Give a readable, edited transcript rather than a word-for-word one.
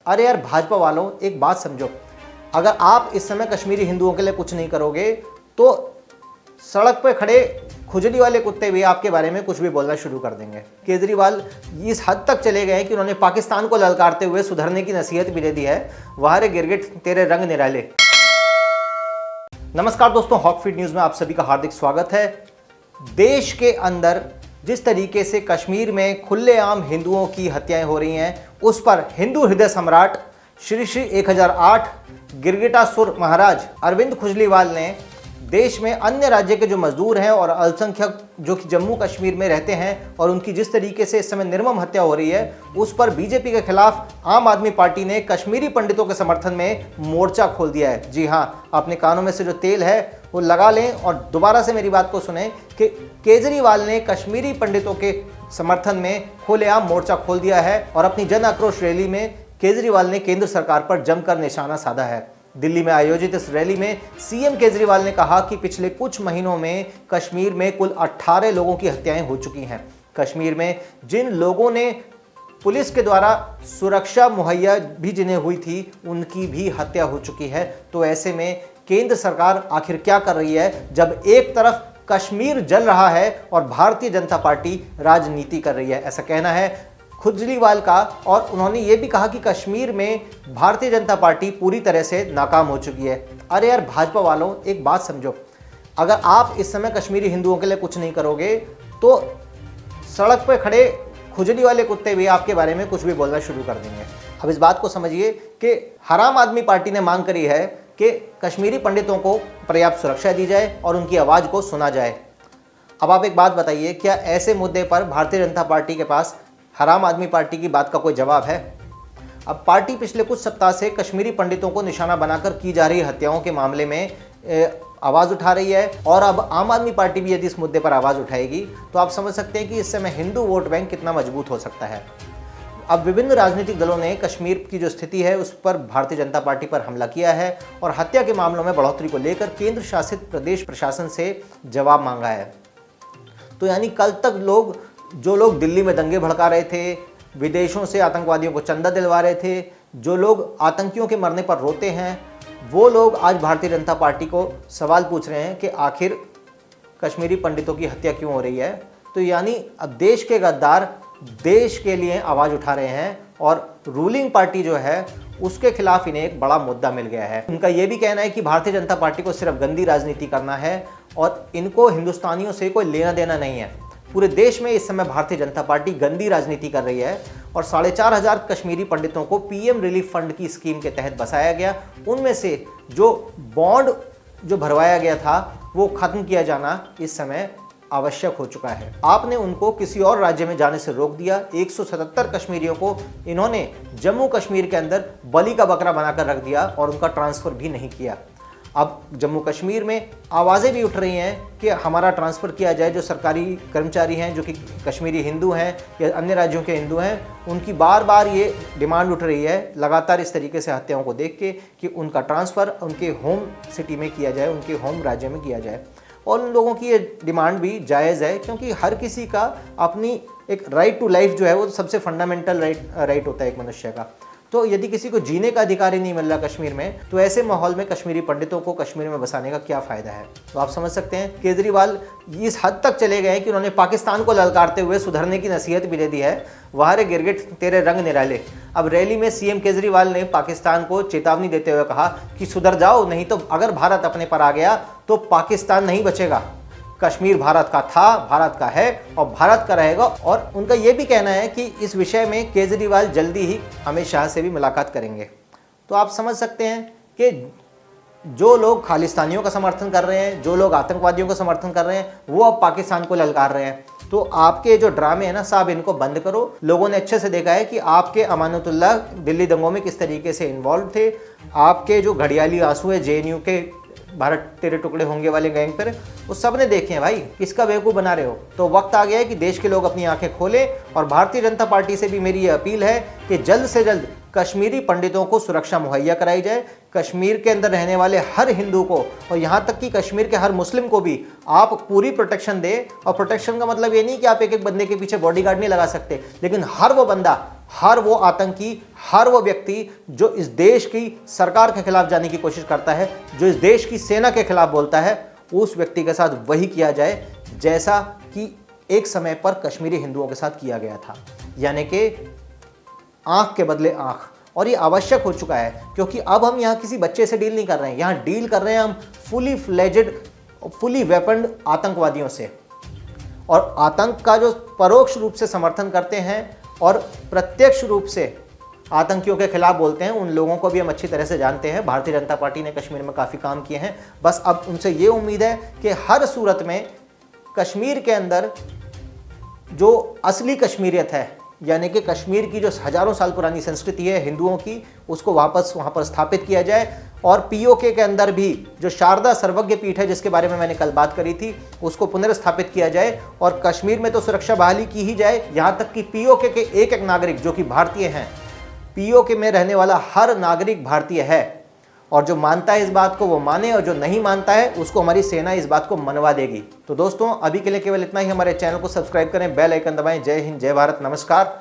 अरे यार भाजपा वालों, एक बात समझो, अगर आप इस समय कश्मीरी हिंदुओं के लिए कुछ नहीं करोगे तो सड़क पे खड़े खुजली वाले कुत्ते भी आपके बारे में कुछ भी बोलना शुरू कर देंगे। केजरीवाल इस हद तक चले गए कि उन्होंने पाकिस्तान को ललकारते हुए सुधरने की नसीहत भी दे दी है। वाह रे गिरगिट तेरे रंग निराले। नमस्कार दोस्तों, हॉक फीड न्यूज में आप सभी का हार्दिक स्वागत है। देश के अंदर जिस तरीके से कश्मीर में खुलेआम हिंदुओं की हत्याएं हो रही हैं, उस पर हिंदू हृदय सम्राट श्री श्री 1008 गिरगिटासुर महाराज अरविंद केजरीवाल ने देश में अन्य राज्य के जो मजदूर हैं और अल्पसंख्यक जो कि जम्मू कश्मीर में रहते हैं और उनकी जिस तरीके से इस समय निर्मम हत्या हो रही है, उस पर बीजेपी के खिलाफ आम आदमी पार्टी ने कश्मीरी पंडितों के समर्थन में मोर्चा खोल दिया है। जी हाँ, अपने कानों में से जो तेल है वो लगा लें और दोबारा से मेरी बात को सुने कि केजरीवाल ने कश्मीरी पंडितों के समर्थन में खुलेआम मोर्चा खोल दिया है और अपनी जन आक्रोश रैली में केजरीवाल ने केंद्र सरकार पर जमकर निशाना साधा है। दिल्ली में आयोजित इस रैली में सीएम केजरीवाल ने कहा कि पिछले कुछ महीनों में कश्मीर में कुल 18 लोगों की हत्याएं हो चुकी हैं। कश्मीर में जिन लोगों ने पुलिस के द्वारा सुरक्षा मुहैया भी जिन्हें हुई थी, उनकी भी हत्या हो चुकी है। तो ऐसे में केंद्र सरकार आखिर क्या कर रही है, जब एक तरफ कश्मीर जल रहा है और भारतीय जनता पार्टी राजनीति कर रही है? ऐसा कहना है केजरीवाल का। और उन्होंने ये भी कहा कि कश्मीर में भारतीय जनता पार्टी पूरी तरह से नाकाम हो चुकी है। अरे यार भाजपा वालों, एक बात समझो, अगर आप इस समय कश्मीरी हिंदुओं के लिए कुछ नहीं करोगे तो सड़क पे खड़े खुजली वाले कुत्ते भी आपके बारे में कुछ भी बोलना शुरू कर देंगे। अब इस बात को समझिए कि हराम आदमी पार्टी ने मांग करी है कि कश्मीरी पंडितों को पर्याप्त सुरक्षा दी जाए और उनकी आवाज़ को सुना जाए। अब आप एक बात बताइए, क्या ऐसे मुद्दे पर भारतीय जनता पार्टी के पास हराम आदमी पार्टी की बात का कोई जवाब है? अब पार्टी पिछले कुछ सप्ताह से कश्मीरी पंडितों को निशाना बनाकर की जा रही हत्याओं के मामले में आवाज़ उठा रही है और अब आम आदमी पार्टी भी यदि इस मुद्दे पर आवाज़ उठाएगी तो आप समझ सकते हैं कि इस समय हिंदू वोट बैंक कितना मजबूत हो सकता है। अब विभिन्न राजनीतिक दलों ने कश्मीर की जो स्थिति है उस पर भारतीय जनता पार्टी पर हमला किया है और हत्या के मामलों में बढ़ोतरी को लेकर केंद्र शासित प्रदेश प्रशासन से जवाब मांगा है। तो यानी कल तक जो लोग दिल्ली में दंगे भड़का रहे थे, विदेशों से आतंकवादियों को चंदा दिलवा रहे थे, जो लोग आतंकियों के मरने पर रोते हैं, वो लोग आज भारतीय जनता पार्टी को सवाल पूछ रहे हैं कि आखिर कश्मीरी पंडितों की हत्या क्यों हो रही है। तो यानी अब देश के गद्दार देश के लिए आवाज़ उठा रहे हैं और रूलिंग पार्टी जो है उसके खिलाफ इन्हें एक बड़ा मुद्दा मिल गया है। उनका यह भी कहना है कि भारतीय जनता पार्टी को सिर्फ गंदी राजनीति करना है और इनको हिंदुस्तानियों से कोई लेना देना नहीं है। पूरे देश में इस समय भारतीय जनता पार्टी गंदी राजनीति कर रही है और 4,500 कश्मीरी पंडितों को पीएम रिलीफ फंड की स्कीम के तहत बसाया गया। उनमें से जो बॉन्ड जो भरवाया गया था वो खत्म किया जाना इस समय आवश्यक हो चुका है। आपने उनको किसी और राज्य में जाने से रोक दिया। 177 कश्मीरियों को इन्होंने जम्मू कश्मीर के अंदर बलि का बकरा बनाकर रख दिया और उनका ट्रांसफ़र भी नहीं किया। अब जम्मू कश्मीर में आवाज़ें भी उठ रही हैं कि हमारा ट्रांसफ़र किया जाए। जो सरकारी कर्मचारी हैं जो कि कश्मीरी हिंदू हैं या अन्य राज्यों के हिंदू हैं, उनकी बार बार ये डिमांड उठ रही है लगातार इस तरीके से हत्याओं को देख के कि उनका ट्रांसफ़र उनके होम सिटी में किया जाए, उनके होम राज्य में किया जाए। और उन लोगों की ये डिमांड भी जायज़ है क्योंकि हर किसी का अपनी एक राइट टू लाइफ जो है वो सबसे फंडामेंटल राइट होता है एक मनुष्य का। तो यदि किसी को जीने का अधिकार ही नहीं मिल रहा कश्मीर में, तो ऐसे माहौल में कश्मीरी पंडितों को कश्मीर में बसाने का क्या फ़ायदा है? तो आप समझ सकते हैं केजरीवाल इस हद तक चले गए कि उन्होंने पाकिस्तान को ललकारते हुए सुधरने की नसीहत भी दे दी है। वाह रे गिरगिट तेरे रंग निराले। अब रैली में सीएम केजरीवाल ने पाकिस्तान को चेतावनी देते हुए कहा कि सुधर जाओ, नहीं तो अगर भारत अपने पर आ गया तो पाकिस्तान नहीं बचेगा। कश्मीर भारत का था, भारत का है और भारत का रहेगा। और उनका यह भी कहना है कि इस विषय में केजरीवाल जल्दी ही अमित शाह से भी मुलाकात करेंगे। तो आप समझ सकते हैं कि जो लोग खालिस्तानियों का समर्थन कर रहे हैं, जो लोग आतंकवादियों का समर्थन कर रहे हैं, वो अब पाकिस्तान को ललकार रहे हैं। तो आपके जो ड्रामे हैं ना साहब, इनको बंद करो। लोगों ने अच्छे से देखा है कि आपके अमानतुल्लाह दिल्ली दंगों में किस तरीके से इन्वॉल्व थे। आपके जो घड़ियाली आंसू है जेएनयू के भारत तेरे टुकड़े होंगे वाले गैंग पर, वो सब ने देखे हैं भाई। किसका बेवकूफ़ बना रहे हो? तो वक्त आ गया है कि देश के लोग अपनी आंखें खोलें और भारतीय जनता पार्टी से भी मेरी ये अपील है कि जल्द से जल्द कश्मीरी पंडितों को सुरक्षा मुहैया कराई जाए, कश्मीर के अंदर रहने वाले हर हिंदू को और यहाँ तक कि कश्मीर के हर मुस्लिम को भी आप पूरी प्रोटेक्शन दे। और प्रोटेक्शन का मतलब ये नहीं कि आप एक एक बंदे के पीछे बॉडीगार्ड नहीं लगा सकते, लेकिन हर वो बंदा, हर वो आतंकी, हर वो व्यक्ति जो इस देश की सरकार के खिलाफ जाने की कोशिश करता है, जो इस देश की सेना के खिलाफ बोलता है, उस व्यक्ति के साथ वही किया जाए जैसा कि एक समय पर कश्मीरी हिंदुओं के साथ किया गया था, यानी कि आंख के बदले आंख। और ये आवश्यक हो चुका है, क्योंकि अब हम यहाँ किसी बच्चे से डील नहीं कर रहे हैं, यहाँ डील कर रहे हैं हम फुली फ्लेजेड, फुली वेपन्ड आतंकवादियों से, और आतंक का जो परोक्ष रूप से समर्थन करते हैं और प्रत्यक्ष रूप से आतंकियों के खिलाफ बोलते हैं, उन लोगों को भी हम अच्छी तरह से जानते हैं। भारतीय जनता पार्टी ने कश्मीर में काफ़ी काम किए हैं। बस अब उनसे ये उम्मीद है कि हर सूरत में कश्मीर के अंदर जो असली कश्मीरियत है, यानी कि कश्मीर की जो हजारों साल पुरानी संस्कृति है हिंदुओं की, उसको वापस वहाँ पर स्थापित किया जाए। और पीओके के अंदर भी जो शारदा सर्वज्ञ पीठ है, जिसके बारे में मैंने कल बात करी थी, उसको पुनर्स्थापित किया जाए। और कश्मीर में तो सुरक्षा बहाली की ही जाए, यहाँ तक कि पीओके के एक एक नागरिक जो कि भारतीय हैं, पीओके में रहने वाला हर नागरिक भारतीय है, और जो मानता है इस बात को वो माने, और जो नहीं मानता है उसको हमारी सेना इस बात को मनवा देगी। तो दोस्तों, अभी के लिए केवल इतना ही। हमारे चैनल को सब्सक्राइब करें, बेल आइकन दबाएं। जय हिंद, जय भारत, नमस्कार।